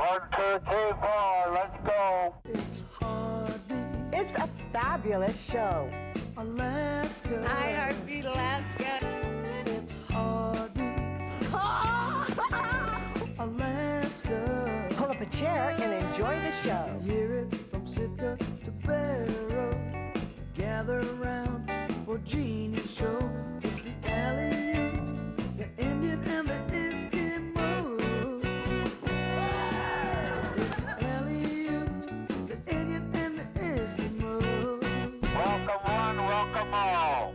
1, 2, 3, 4, let's go. It's Heartbeat It's a fabulous show. Alaska. I Heartbeat Alaska. It's Heartbeat Alaska. Pull up a chair and enjoy the show. Hear it from Sitka to Barrow. Gather around for Jeannie's show. It's the Aleut, the Indian and the Eskimo. It's the Aleut, the Indian and the Eskimo. Welcome one, welcome all.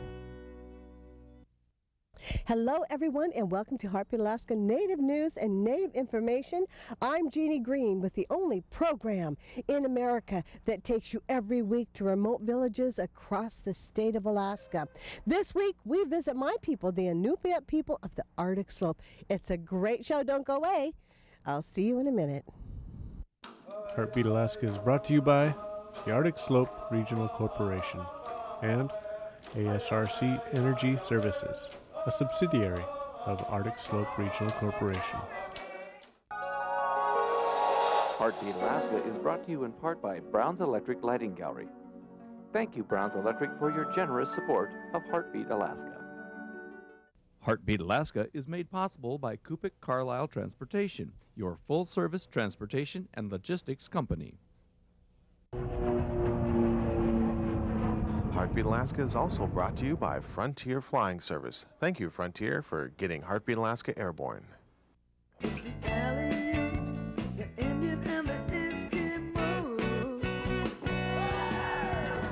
Hello, everyone, and welcome to Heartbeat Alaska Native News and Native Information. I'm Jeannie Green with the only program in America that takes you every week to remote villages across the state of Alaska. This week, we visit my people, the Inupiat people of the Arctic Slope. It's a great show. Don't go away. I'll see you in a minute. Heartbeat Alaska is brought to you by the Arctic Slope Regional Corporation and ASRC Energy Services, a subsidiary of Arctic Slope Regional Corporation. Heartbeat Alaska is brought to you in part by Brown's Electric Lighting Gallery. Thank you, Brown's Electric, for your generous support of Heartbeat Alaska. Heartbeat Alaska is made possible by Kupik Carlisle Transportation, your full-service transportation and logistics company. Heartbeat Alaska is also brought to you by Frontier Flying Service. Thank you, Frontier, for getting Heartbeat Alaska airborne. It's the Aleut, the Indian and the Eskimo.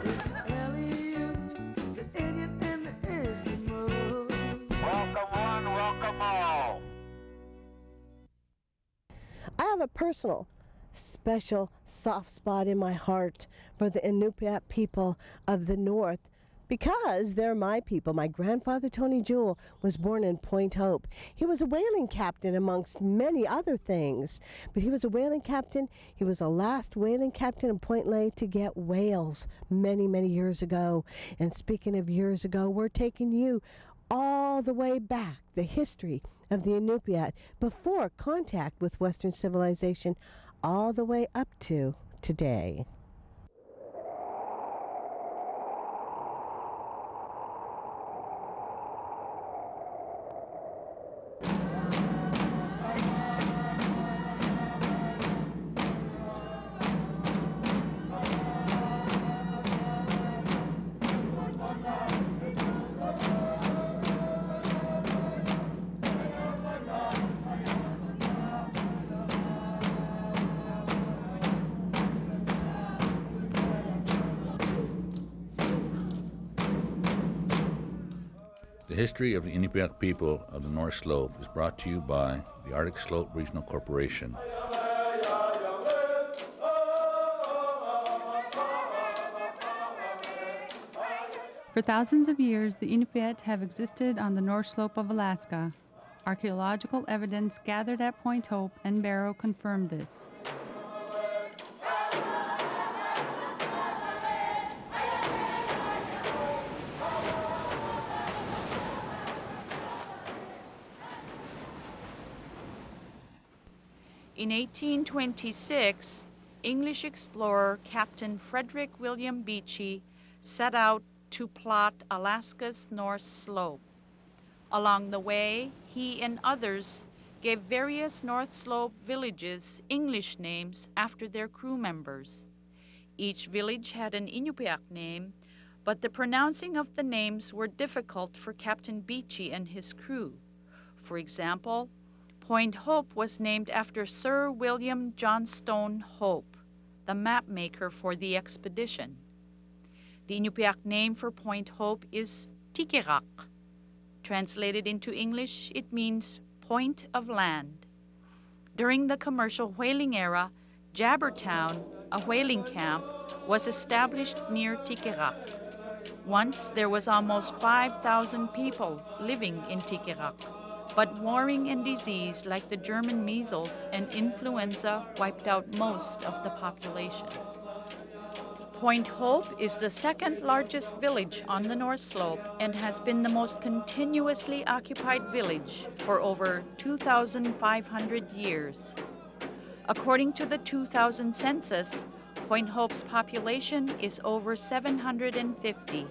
It's the Aleut, the Indian and the Eskimo. Welcome one, welcome all. I have a personal, special soft spot in my heart for the Inupiat people of the North because they're my people. My grandfather, Tony Jewell, was born in Point Hope. He was a whaling captain amongst many other things, but he was a whaling captain. He was the last whaling captain in Point Lay to get whales many, many years ago. And speaking of years ago, we're taking you all the way back, the history of the Inupiat before contact with Western civilization, all the way up to today. The history of the Inupiat people of the North Slope is brought to you by the Arctic Slope Regional Corporation. For thousands of years, the Inupiat have existed on the North Slope of Alaska. Archaeological evidence gathered at Point Hope and Barrow confirmed this. In 1826, English explorer Captain Frederick William Beechey set out to plot Alaska's North Slope. Along the way, he and others gave various North Slope villages English names after their crew members. Each village had an Inupiat name, but the pronouncing of the names were difficult for Captain Beechey and his crew. For example, Point Hope was named after Sir William Johnstone Hope, the map maker for the expedition. The Inupiat name for Point Hope is Tikirak. Translated into English, it means point of land. During the commercial whaling era, Jabbertown, a whaling camp, was established near Tikirak. Once there was almost 5,000 people living in Tikirak. But warring and disease like the German measles and influenza wiped out most of the population. Point Hope is the second largest village on the North Slope and has been the most continuously occupied village for over 2,500 years. According to the 2000 census, Point Hope's population is over 750.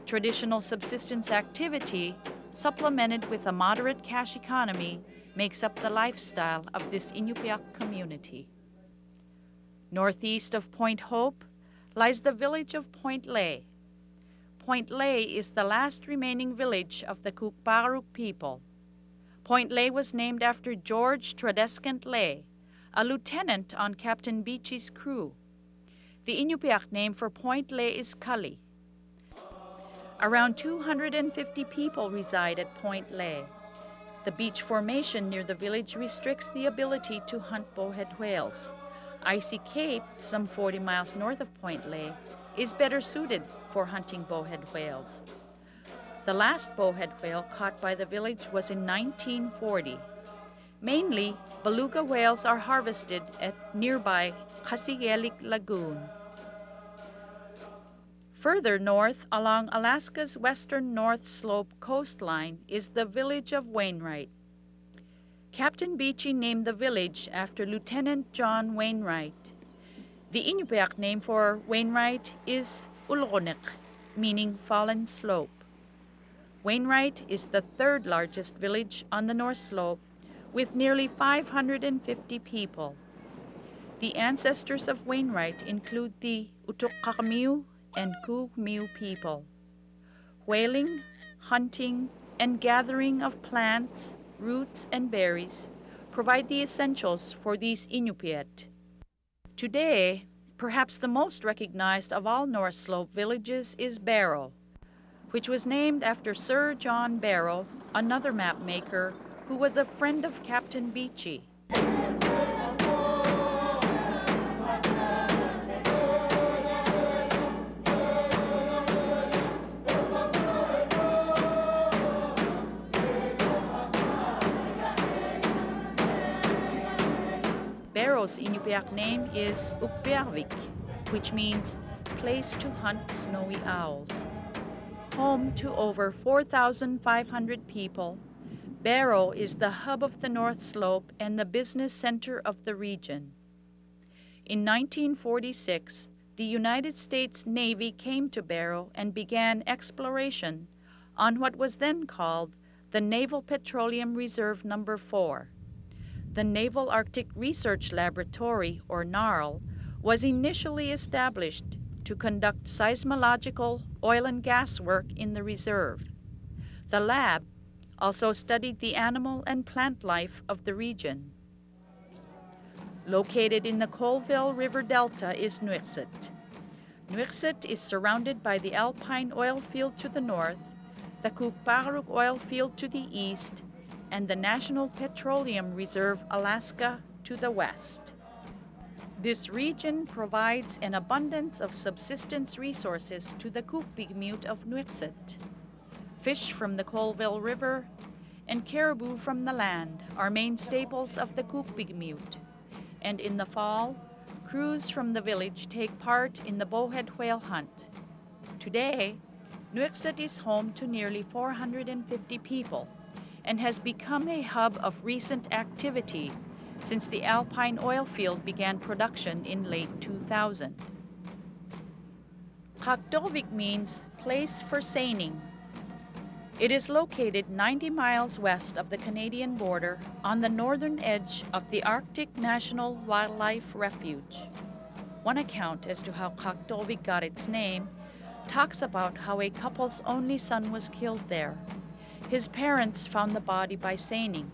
Traditional subsistence activity, supplemented with a moderate cash economy, makes up the lifestyle of this Inupiat community. Northeast of Point Hope lies the village of Point Lay. Point Lay is the last remaining village of the Kukparuk people. Point Lay was named after George Tradescant Lay, a lieutenant on Captain Beechey's crew. The Inupiat name for Point Lay is Kali. Around 250 people reside at Point Lay. The beach formation near the village restricts the ability to hunt bowhead whales. Icy Cape, some 40 miles north of Point Lay, is better suited for hunting bowhead whales. The last bowhead whale caught by the village was in 1940. Mainly, beluga whales are harvested at nearby Kasigelik Lagoon. Further north, along Alaska's western North Slope coastline, is the village of Wainwright. Captain Beechey named the village after Lieutenant John Wainwright. The Inupiat name for Wainwright is Ulronek, meaning fallen slope. Wainwright is the third largest village on the North Slope, with nearly 550 people. The ancestors of Wainwright include the Utukakamiu and Kugmiu people. Whaling, hunting, and gathering of plants, roots, and berries provide the essentials for these Inupiat. Today, perhaps the most recognized of all North Slope villages is Barrow, which was named after Sir John Barrow, another map maker who was a friend of Captain Beechey. Barrow's Inupiat name is Ukpervik, which means place to hunt snowy owls. Home to over 4,500 people, Barrow is the hub of the North Slope and the business center of the region. In 1946, the United States Navy came to Barrow and began exploration on what was then called the Naval Petroleum Reserve No. 4. The Naval Arctic Research Laboratory, or NARL, was initially established to conduct seismological oil and gas work in the reserve. The lab also studied the animal and plant life of the region. Located in the Colville River Delta is Nuiqsut. Nuiqsut is surrounded by the Alpine oil field to the north, the Kukparuk oil field to the east, and the National Petroleum Reserve Alaska to the west. This region provides an abundance of subsistence resources to the Kukpigmute of Nuiqsut. Fish from the Colville River and caribou from the land are main staples of the Kukpigmute, and in the fall, crews from the village take part in the bowhead whale hunt. Today, Nuiqsut is home to nearly 450 people and has become a hub of recent activity since the Alpine oil field began production in late 2000. Kaktovik means place for seining. It is located 90 miles west of the Canadian border on the northern edge of the Arctic National Wildlife Refuge. One account as to how Kaktovik got its name talks about how a couple's only son was killed there. His parents found the body by seining.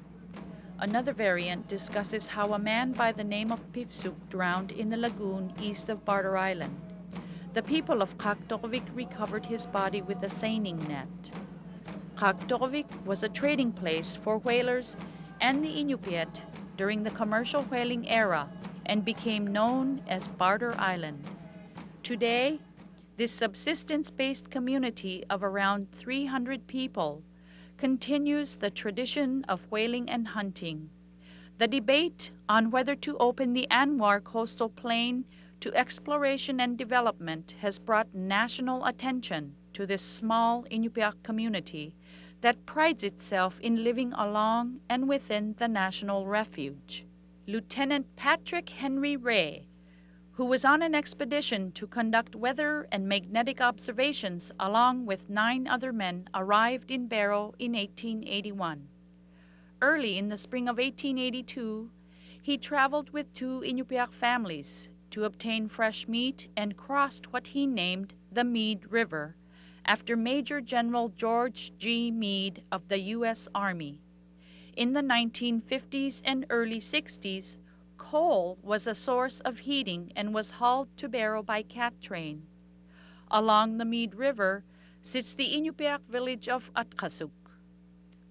Another variant discusses how a man by the name of Pifsuk drowned in the lagoon east of Barrow Island. The people of Kaktovik recovered his body with a seining net. Kaktovik was a trading place for whalers and the Inupiat during the commercial whaling era and became known as Barrow Island. Today, this subsistence-based community of around 300 people continues the tradition of whaling and hunting. The debate on whether to open the Anwar coastal plain to exploration and development has brought national attention to this small Inupiat community that prides itself in living along and within the national refuge. Lieutenant Patrick Henry Ray, who was on an expedition to conduct weather and magnetic observations along with 9 other men, arrived in Barrow in 1881. Early in the spring of 1882, he traveled with 2 Inupiat families to obtain fresh meat and crossed what he named the Meade River, after Major General George G. Meade of the U.S. Army. In the 1950s and early 60s, coal was a source of heating and was hauled to Barrow by cat train. Along the Meade River sits the Inupiat village of Atkasuk.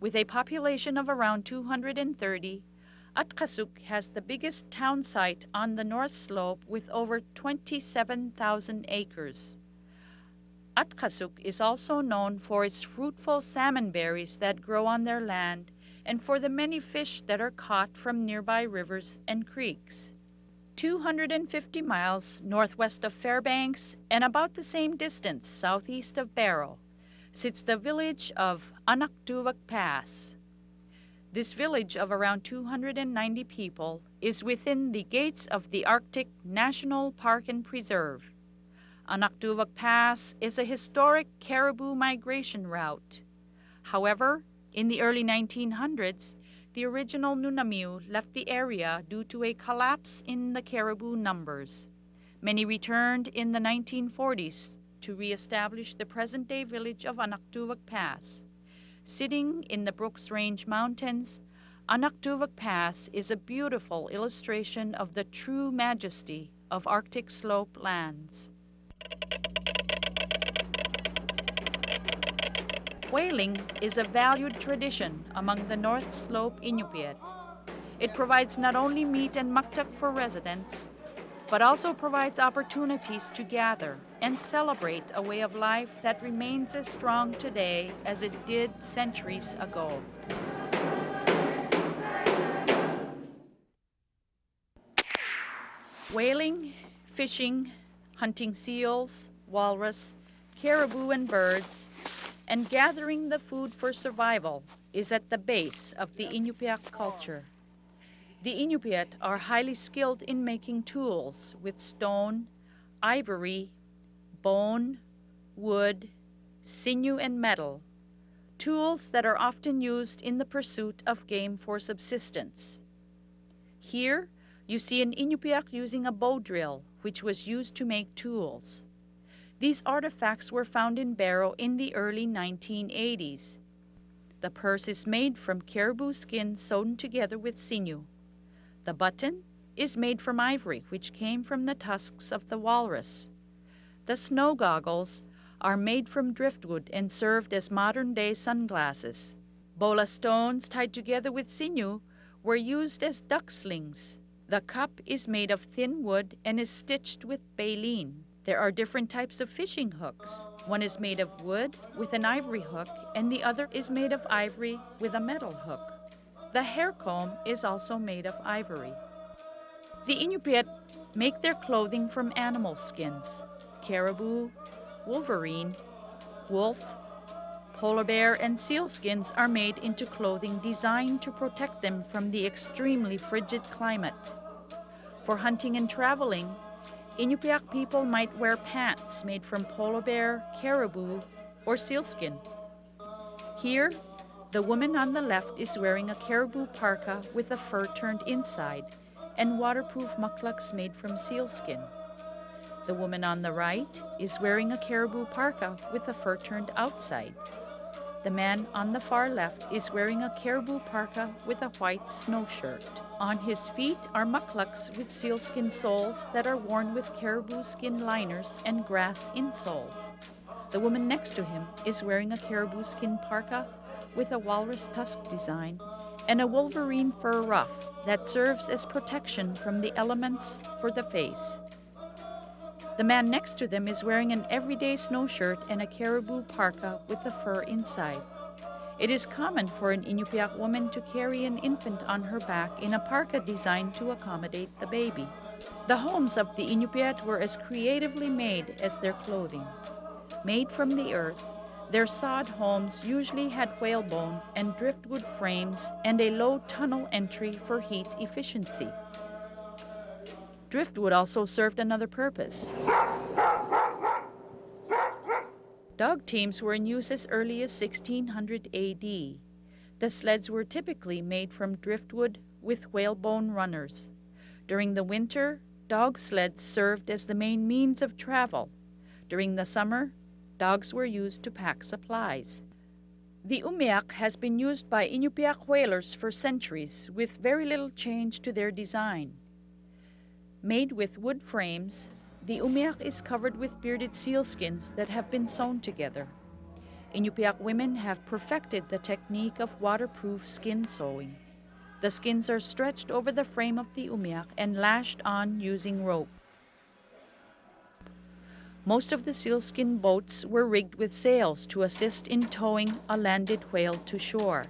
With a population of around 230, Atkasuk has the biggest town site on the north slope with over 27,000 acres. Atkasuk is also known for its fruitful salmon berries that grow on their land and for the many fish that are caught from nearby rivers and creeks. 250 miles northwest of Fairbanks and about the same distance southeast of Barrow sits the village of Anaktuvuk Pass. This village of around 290 people is within the gates of the Arctic National Park and Preserve. Anaktuvuk Pass is a historic caribou migration route. However, in the early 1900s, the original Nunamiu left the area due to a collapse in the caribou numbers. Many returned in the 1940s to reestablish the present-day village of Anaktuvuk Pass. Sitting in the Brooks Range Mountains, Anaktuvuk Pass is a beautiful illustration of the true majesty of Arctic slope lands. Whaling is a valued tradition among the North Slope Inupiat. It provides not only meat and muktuk for residents, but also provides opportunities to gather and celebrate a way of life that remains as strong today as it did centuries ago. Whaling, fishing, hunting seals, walrus, caribou, and birds, and gathering the food for survival is at the base of the Inupiat culture. The Inupiat are highly skilled in making tools with stone, ivory, bone, wood, sinew, and metal, tools that are often used in the pursuit of game for subsistence. Here, you see an Inupiat using a bow drill, which was used to make tools. These artifacts were found in Barrow in the early 1980s. The purse is made from caribou skin sewn together with sinew. The button is made from ivory, which came from the tusks of the walrus. The snow goggles are made from driftwood and served as modern-day sunglasses. Bola stones tied together with sinew were used as duck slings. The cup is made of thin wood and is stitched with baleen. There are different types of fishing hooks. One is made of wood with an ivory hook, and the other is made of ivory with a metal hook. The hair comb is also made of ivory. The Inupiat make their clothing from animal skins. Caribou, wolverine, wolf, polar bear, and seal skins are made into clothing designed to protect them from the extremely frigid climate. For hunting and traveling, Inupiat people might wear pants made from polar bear, caribou, or sealskin. Here, the woman on the left is wearing a caribou parka with a fur turned inside and waterproof mukluks made from sealskin. The woman on the right is wearing a caribou parka with a fur turned outside. The man on the far left is wearing a caribou parka with a white snow shirt. On his feet are mukluks with sealskin soles that are worn with caribou skin liners and grass insoles. The woman next to him is wearing a caribou skin parka with a walrus tusk design and a wolverine fur ruff that serves as protection from the elements for the face. The man next to them is wearing an everyday snow shirt and a caribou parka with the fur inside. It is common for an Inupiat woman to carry an infant on her back in a parka designed to accommodate the baby. The homes of the Inupiat were as creatively made as their clothing. Made from the earth, Their sod homes usually had whalebone and driftwood frames and a low tunnel entry for heat efficiency. Driftwood also served another purpose. Dog teams were in use as early as 1600 AD. The sleds were typically made from driftwood with whalebone runners. During the winter, dog sleds served as the main means of travel. During the summer, dogs were used to pack supplies. The umiak has been used by Inupiat whalers for centuries with very little change to their design. Made with wood frames, the umiak is covered with bearded sealskins that have been sewn together. Inupiat women have perfected the technique of waterproof skin sewing. The skins are stretched over the frame of the umiak and lashed on using rope. Most of the sealskin boats were rigged with sails to assist in towing a landed whale to shore.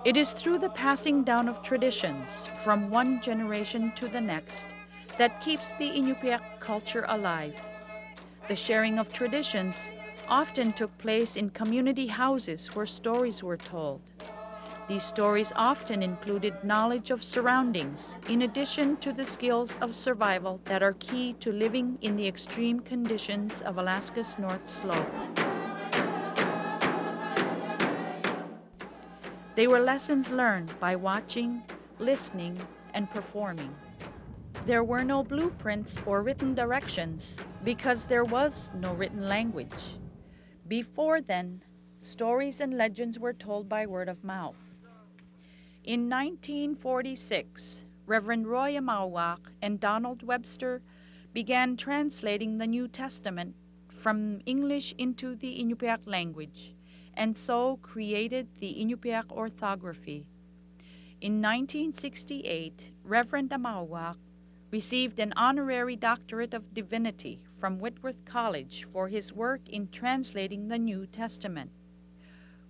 It is through the passing down of traditions from one generation to the next that keeps the Inupiat culture alive. The sharing of traditions often took place in community houses where stories were told. These stories often included knowledge of surroundings, in addition to the skills of survival that are key to living in the extreme conditions of Alaska's North Slope. They were lessons learned by watching, listening, and performing. There were no blueprints or written directions because there was no written language. Before then, stories and legends were told by word of mouth. In 1946, Reverend Roy Amawak and Donald Webster began translating the New Testament from English into the Inupiat language, and so created the Inupiat orthography. In 1968, Reverend Amawak received an honorary doctorate of divinity from Whitworth College for his work in translating the New Testament.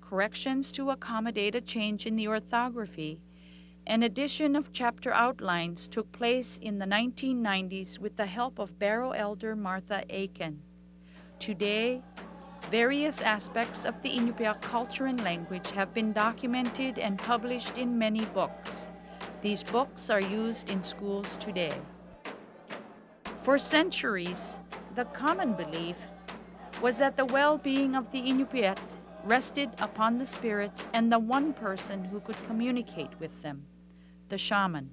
Corrections to accommodate a change in the orthography, an addition of chapter outlines took place in the 1990s with the help of Barrow elder Martha Aiken. Today, various aspects of the Inupiat culture and language have been documented and published in many books. These books are used in schools today. For centuries, the common belief was that the well-being of the Inupiat rested upon the spirits and the one person who could communicate with them, the shaman.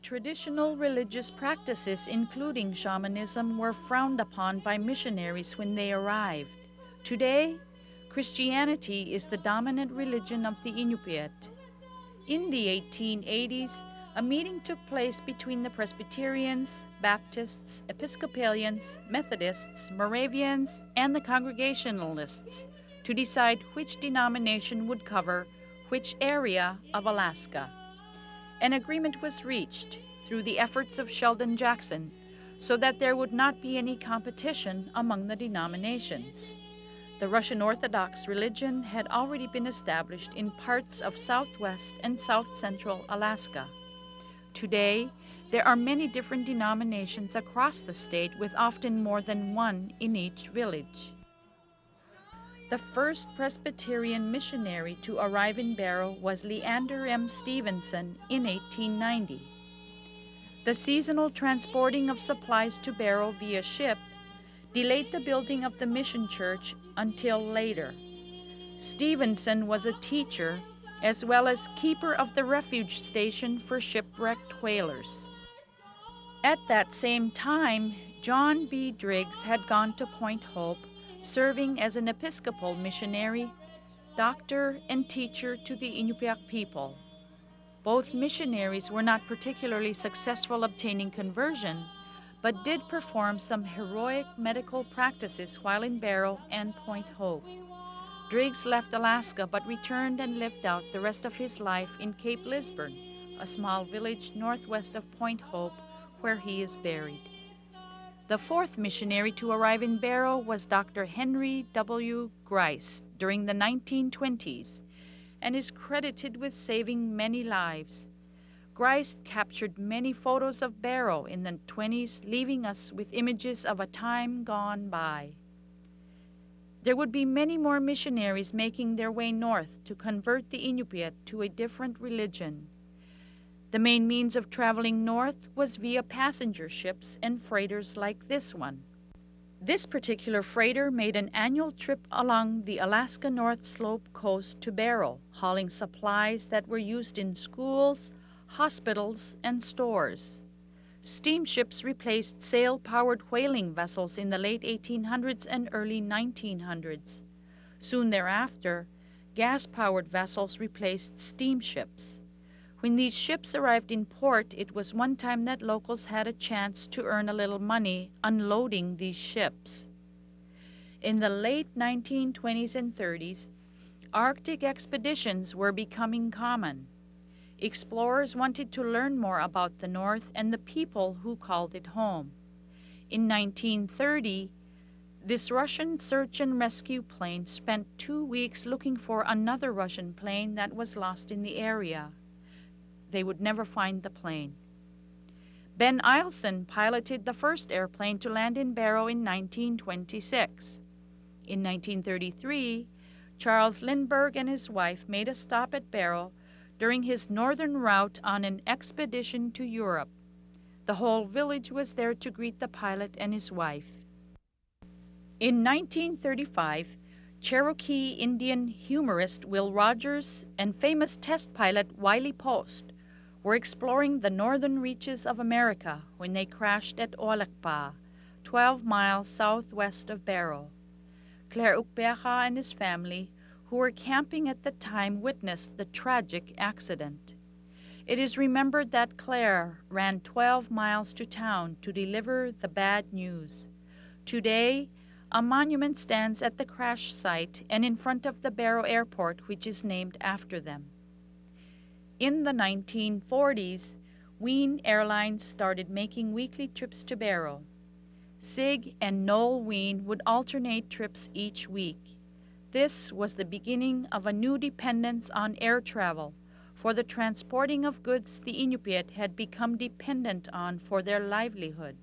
Traditional religious practices, including shamanism, were frowned upon by missionaries when they arrived. Today, Christianity is the dominant religion of the Inupiat. In the 1880s, a meeting took place between the Presbyterians, Baptists, Episcopalians, Methodists, Moravians, and the Congregationalists to decide which denomination would cover which area of Alaska. An agreement was reached through the efforts of Sheldon Jackson so that there would not be any competition among the denominations. The Russian Orthodox religion had already been established in parts of southwest and south-central Alaska. Today, there are many different denominations across the state with often more than one in each village. The first Presbyterian missionary to arrive in Barrow was Leander M. Stevenson in 1890. The seasonal transporting of supplies to Barrow via ship delayed the building of the mission church until later. Stevenson was a teacher as well as keeper of the refuge station for shipwrecked whalers. At that same time, John B. Driggs had gone to Point Hope, serving as an Episcopal missionary, doctor, and teacher to the Inupiat people. Both missionaries were not particularly successful obtaining conversion, but did perform some heroic medical practices while in Barrow and Point Hope. Driggs left Alaska but returned and lived out the rest of his life in Cape Lisburn, a small village northwest of Point Hope, where he is buried. The fourth missionary to arrive in Barrow was Dr. Henry W. Grice during the 1920s and is credited with saving many lives. Grice captured many photos of Barrow in the 20s, leaving us with images of a time gone by. There would be many more missionaries making their way north to convert the Inupiat to a different religion. The main means of traveling north was via passenger ships and freighters like this one. This particular freighter made an annual trip along the Alaska North Slope coast to Barrow, hauling supplies that were used in schools, hospitals, and stores. Steamships replaced sail-powered whaling vessels in the late 1800s and early 1900s. Soon thereafter, gas-powered vessels replaced steamships. When these ships arrived in port, it was one time that locals had a chance to earn a little money unloading these ships. In the late 1920s and 30s, Arctic expeditions were becoming common. Explorers wanted to learn more about the North and the people who called it home. In 1930, this Russian search and rescue plane spent 2 weeks looking for another Russian plane that was lost in the area. They would never find the plane. Ben Eielson piloted the first airplane to land in Barrow in 1926. In 1933, Charles Lindbergh and his wife made a stop at Barrow during his northern route on an expedition to Europe. The whole village was there to greet the pilot and his wife. In 1935, Cherokee Indian humorist Will Rogers and famous test pilot Wiley Post were exploring the northern reaches of America when they crashed at Olakpa, 12 miles southwest of Barrow. Claire Ukbeha and his family, who were camping at the time, witnessed the tragic accident. It is remembered that Claire ran 12 miles to town to deliver the bad news. Today, a monument stands at the crash site and in front of the Barrow Airport, which is named after them. In the 1940s, Wien Airlines started making weekly trips to Barrow. Sig and Noel Wien would alternate trips each week. This was the beginning of a new dependence on air travel for the transporting of goods the Inupiat had become dependent on for their livelihood.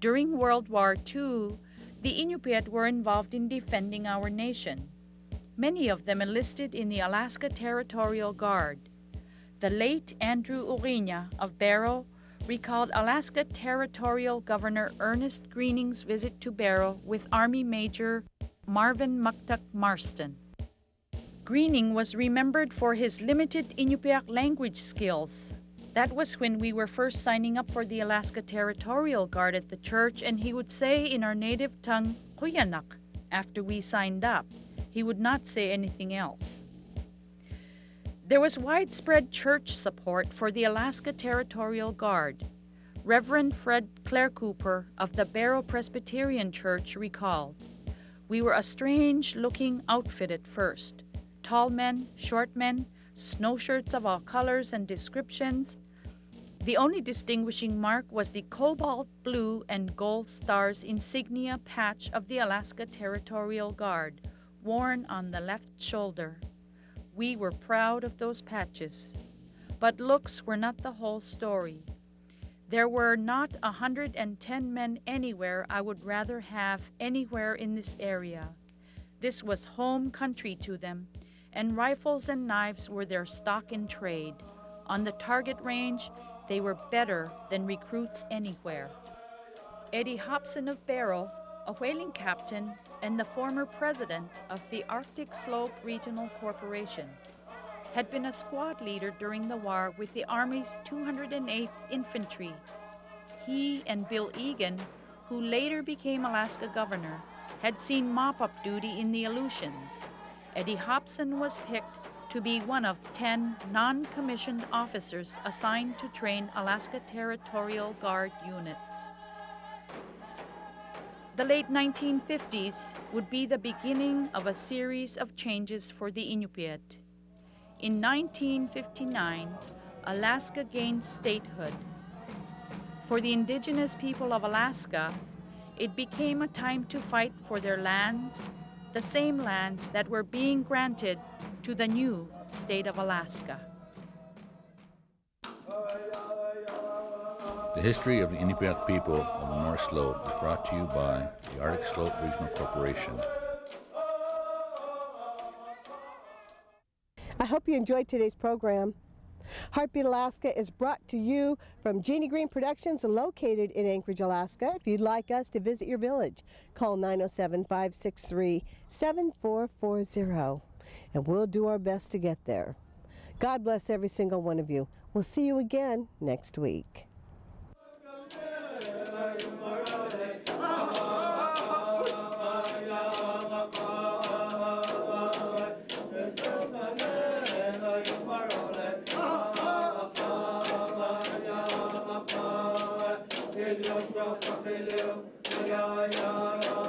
During World War II, the Inupiat were involved in defending our nation. Many of them enlisted in the Alaska Territorial Guard. The late Andrew Uriña of Barrow recalled Alaska Territorial Governor Ernest Greening's visit to Barrow with Army Major Marvin Muktuk Marston. Greening was remembered for his limited Inupiat language skills. That was when we were first signing up for the Alaska Territorial Guard at the church, and he would say in our native tongue, Kuyanak, after we signed up. He would not say anything else. There was widespread church support for the Alaska Territorial Guard. Reverend Fred Clare Cooper of the Barrow Presbyterian Church recalled, "We were a strange-looking outfit at first. Tall men, short men, snow shirts of all colors and descriptions. The only distinguishing mark was the cobalt blue and gold stars insignia patch of the Alaska Territorial Guard, worn on the left shoulder. We were proud of those patches. But looks were not the whole story. There were not 110 men anywhere I would rather have anywhere in this area. This was home country to them, and rifles and knives were their stock in trade. On the target range, they were better than recruits anywhere." Eddie Hobson of Barrow, a whaling captain and the former president of the Arctic Slope Regional Corporation, had been a squad leader during the war with the Army's 208th Infantry. He and Bill Egan, who later became Alaska governor, had seen mop-up duty in the Aleutians. Eddie Hobson was picked to be one of 10 non-commissioned officers assigned to train Alaska Territorial Guard units. The late 1950s would be the beginning of a series of changes for the Inupiat. In 1959, Alaska gained statehood. For the indigenous people of Alaska, it became a time to fight for their lands, the same lands that were being granted to the new state of Alaska. The history of the Inupiat people of the North Slope is brought to you by the Arctic Slope Regional Corporation. I hope you enjoyed today's program. Heartbeat Alaska is brought to you from Jeannie Green Productions, located in Anchorage, Alaska. If you'd like us to visit your village, call 907-563-7440, and we'll do our best to get there. God bless every single one of you. We'll see you again next week. Yeah.